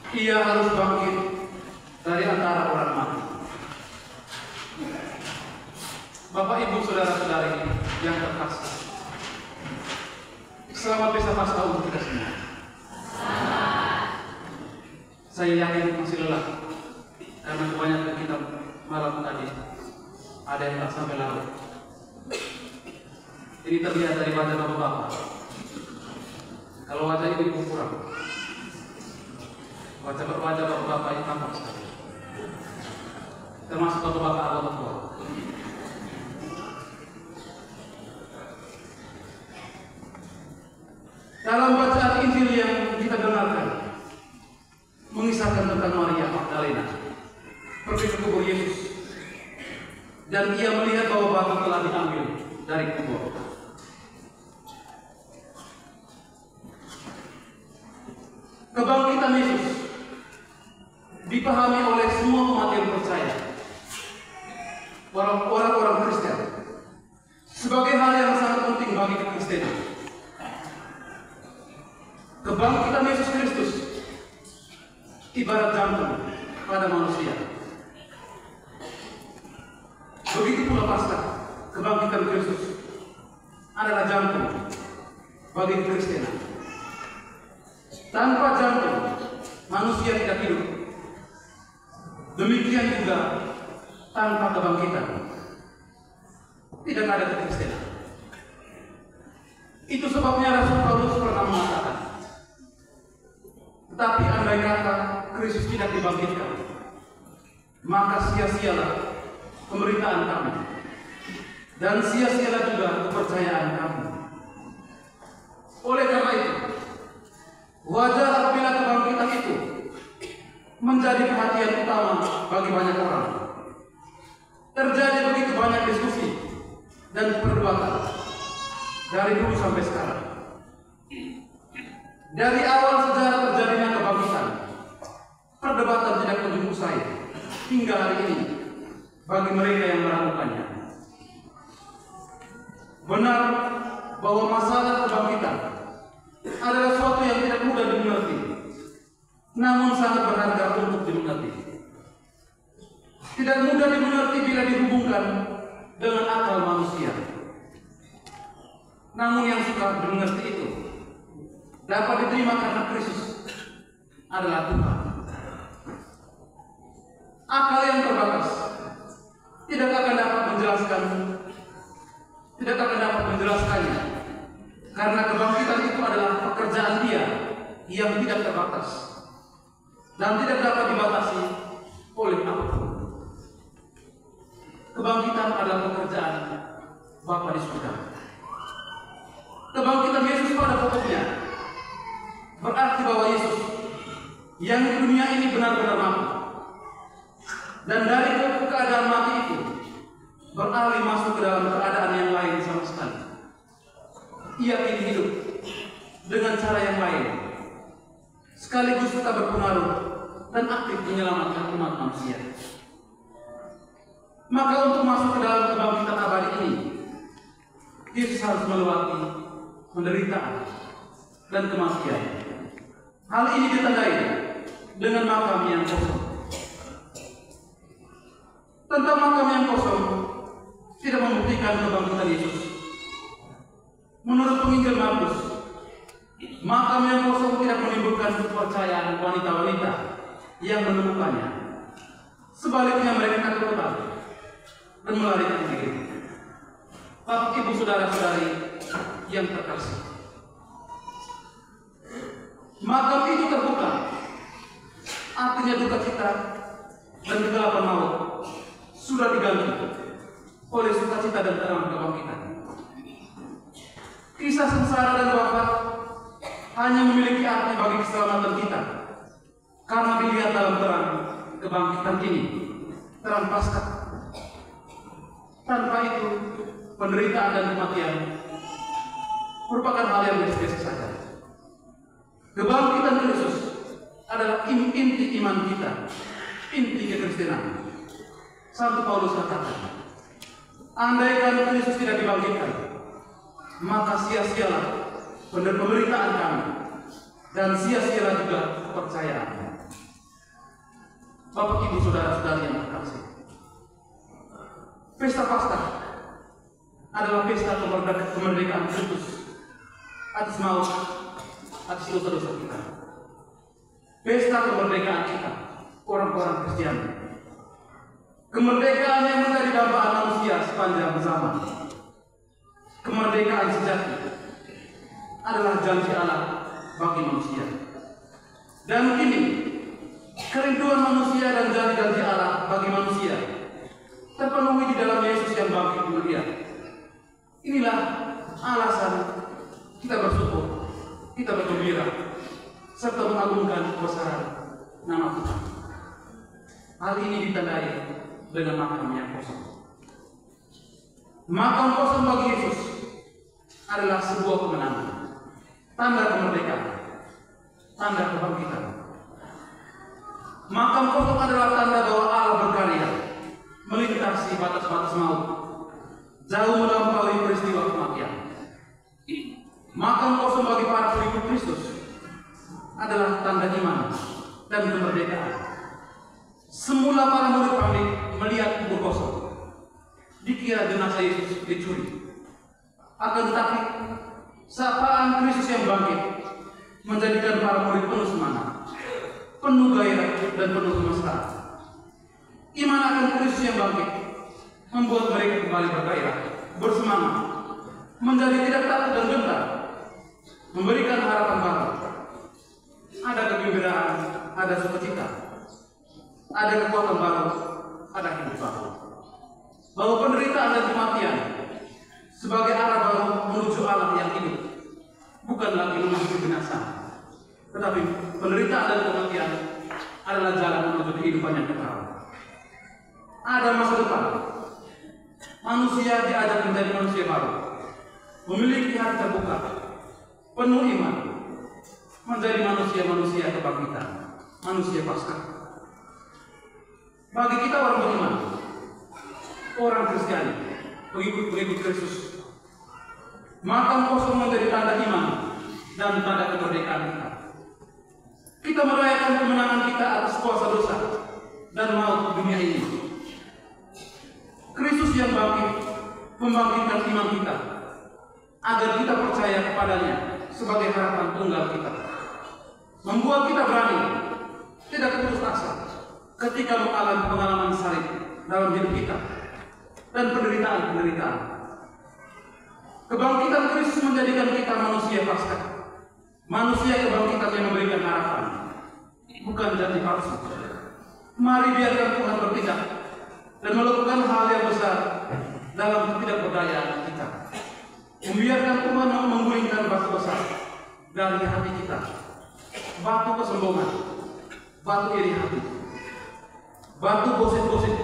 Ia harus bangkit dari antara orang mati. Bapak, Ibu, saudara-saudari yang terkasih, selamat Pesta Paskah untuk kita semua. Saya yakin masih lelah karena kebanyakan kita malam tadi ada yang tak sampai larut. Ini terlihat dari wajah bapak-bapak. Kalau wajah ibu kurang, wajah bapak-bapak ini tampak sekali. Termasuk bapak-bapak anggota tua. Dalam bacaan Injil yang kita dengarkan, mengisahkan tentang Maria Magdalena pergi ke kubur Yesus, dan ia melihat bahwa batu telah diambil dari kubur. Kebangkitan Yesus dipahami oleh semua umat yang percaya, orang-orang Kristen, sebagai hal yang sangat penting bagi kekristenan. Kebangkitan Yesus Kristus ibarat jantung pada manusia. Begitu pula Paskah, kebangkitan Kristus adalah jantung bagi kekristenan. Tanpa jantung, manusia tidak hidup. Demikian juga tanpa kebangkitan, tidak ada kekristenan. Itu sebabnya Rasul Paulus pernah mengatakan, tetapi andai kata Kristus tidak dibangkitkan, maka sia-sialah pemberitaan kami, dan sia-sialah juga kepercayaan kami. Oleh karena itu, wajar apabila kebangkitan itu menjadi perhatian utama bagi banyak orang. Terjadi begitu banyak diskusi dan perdebatan dari dulu sampai sekarang. Dari awal sejarah terjadinya kebangkitan, perdebatan tidak kunjung usai hingga hari ini bagi mereka yang meragukannya. Benar bahwa masalah kebangkitan adalah suatu yang tidak mudah dimengerti, namun sangat berharga untuk dimengerti. Tidak mudah dimengerti bila dihubungkan dengan akal manusia. Namun yang suka dimengerti itu dapat diterima karena Kristus adalah Tuhan. Akal yang terbatas tidak akan dapat menjelaskannya, karena kebangkitan itu adalah pekerjaan Dia yang tidak terbatas dan tidak dapat dibatasi oleh apapun. Kebangkitan adalah pekerjaan Bapa di surga. Kebangkitan Yesus pada pokoknya berarti bahwa Yesus yang di dunia ini benar-benar mati, dan dari keadaan mati itu beralih masuk ke dalam keadaan yang lain sama sekali. Ia kini hidup dengan cara yang lain, sekaligus tetap berpengaruh dan aktif menyelamatkan umat manusia. Maka untuk masuk ke dalam kebangkitan abadi ini, Yesus harus melewati penderitaan dan kematian. Hal ini ditandai dengan makam yang kosong. Tentang makam yang kosong tidak membuktikan kebangkitan Yesus. Menurut penginjil Markus, makam yang kosong tidak menimbulkan kepercayaan wanita-wanita yang menemukannya. Sebaliknya mereka ketakutan dan melarikan diri. Bapak, Ibu, saudara-saudari yang terkasih, makam itu terbuka, artinya duka cita dan kegelapan maut sudah diganti oleh sukacita dan terang kebangkitan. Kisah sengsara dan wafat hanya memiliki arti bagi keselamatan kita, karena dilihat dalam terang kebangkitan ini, terang Paskah. Tanpa itu, penderitaan dan kematian merupakan hal yang biasa saja. Kebangkitan Kristus adalah inti iman kita, inti kekristenan. Santo Paulus katakan, andaikan Kristus tidak dibangkitkan, maka sia-sialah pemberitaan kami, dan sia-sialah juga kepercayaan. Bapak, Ibu, Saudara-saudari yang terkasih, pesta Paskah adalah pesta kemerdekaan Kristus atas maut, atas dosa-dosa kita. Pesta kemerdekaan kita, orang-orang Kristiani. Kemerdekaan yang menjadi dambaan manusia sepanjang zaman. Kemerdekaan sejati adalah janji Allah bagi manusia. Dan kini, kerinduan manusia dan janji-janji Allah bagi manusia terpenuhi di dalam Yesus yang bangkit mulia. Inilah alasan kita bersyukur, kita bergembira, serta mengagungkan kebesaran nama Tuhan. Hal ini ditandai dengan makam yang kosong. Makam kosong bagi Yesus adalah sebuah kemenangan, tanda kemerdekaan, tanda kebangkitan. Makam kosong adalah tanda bahwa Allah berkarya melintasi batas-batas maut, jauh melampaui peristiwa kematian. Makam kosong bagi para pengikut Kristus adalah tanda iman dan kemerdekaan. Semula para murid panik melihat kubur kosong, dikira jenazah Yesus dicuri. Akan tetapi sapaan Kristus yang bangkit menjadikan para murid penuh semangat, penuh gairah dan penuh kemesraan. Iman akan Kristus yang bangkit membuat mereka kembali bergairah, bersemangat, menjadi tidak takut dan gentar, memberikan harapan baru. Ada kegembiraan, ada sukacita, ada kekuatan baru, ada hidup baru. Bahwa penderitaan dan kematian sebagai arah baru menuju Allah yang hidup, bukan lagi menuju binasa, tetapi penderitaan dan kematian adalah jalan menuju kehidupan yang kekal. Ada masa depan. Manusia diajak menjadi manusia baru, memiliki hati terbuka, penuh iman, menjadi manusia-manusia kebangkitan, manusia Paskah. Bagi kita orang beriman, orang Kristiani, pengikut Kristus, makam kosong menjadi tanda iman dan tanda kemerdekaan kita. Kita merayakan kemenangan kita atas kuasa dosa dan maut dunia ini. Kristus yang bangkit membangkitkan iman kita agar kita percaya kepadanya sebagai harapan tunggal kita, membuat kita berani, tidak putus asa ketika mengalami pengalaman salib dalam hidup kita dan penderitaan-penderitaan. Kebangkitan Kristus menjadikan kita manusia Paskah, manusia kebangkitan yang memberikan harapan, bukan janji palsu. Mari biarkan Tuhan bertindak dan melakukan hal yang besar dalam ketidakberdayaan kita. Membiarkan Tuhan menggulingkan batu besar dari hati kita, batu kesombongan, batu iri hati, batu gosip-gosip.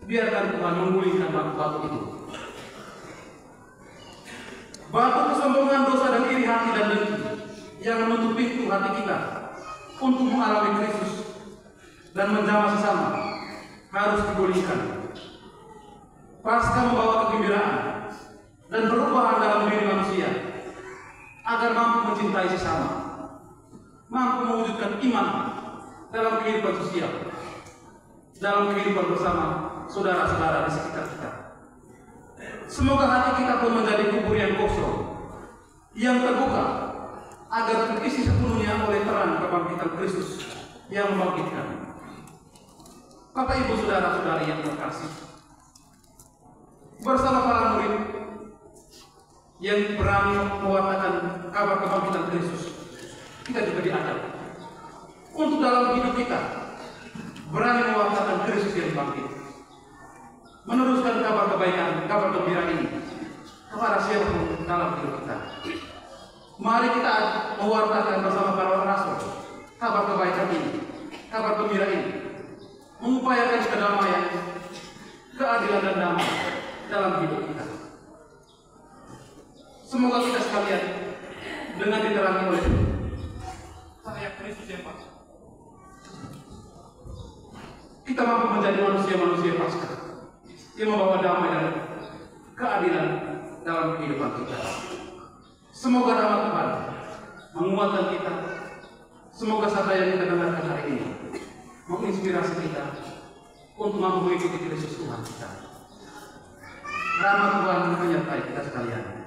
Biarkan Tuhan menggulingkan batu-batu itu. Batu kesombongan, dosa dan iri hati dan dengki yang menutup pintu hati kita untuk mengalami Kristus dan menjamah sesama harus digulingkan. Paskah membawa kegembiraan dan perubahan dalam diri manusia agar mampu mencintai sesama, mampu mewujudkan iman dalam kehidupan sosial, dalam kehidupan bersama saudara-saudara di sekitar kita. Semoga hati kita pun menjadi kubur yang kosong, yang terbuka, agar terisi sepenuhnya oleh terang kebangkitan Kristus yang membangkitkan. Bapak, Ibu, Saudara-saudari yang terkasih, bersama para murid yang berani mewartakan kabar kebangkitan Kristus, kita juga diajak untuk dalam hidup kita berani mewartakan Kristus yang bangkit, meneruskan kabar kebaikan, kabar gembira ini kepada siapapun dalam hidup kita. Mari kita mewartakan bersama para rasul kabar kebaikan ini, kabar gembira ini, mengupayakan kedamaian, keadilan dan damai dalam hidup kita. Semoga kita sekalian dengan diterangi oleh cahaya Kristus yang Paskah, kita mampu menjadi manusia-manusia Paskah yang membawa damai dan keadilan dalam kehidupan kita. Semoga rahmat Tuhan menguatkan kita. Semoga sabda yang kita dengarkan hari ini menginspirasi kita untuk mampu mengikuti Kristus Tuhan kita. Rahmat Tuhan menyertai kita sekalian.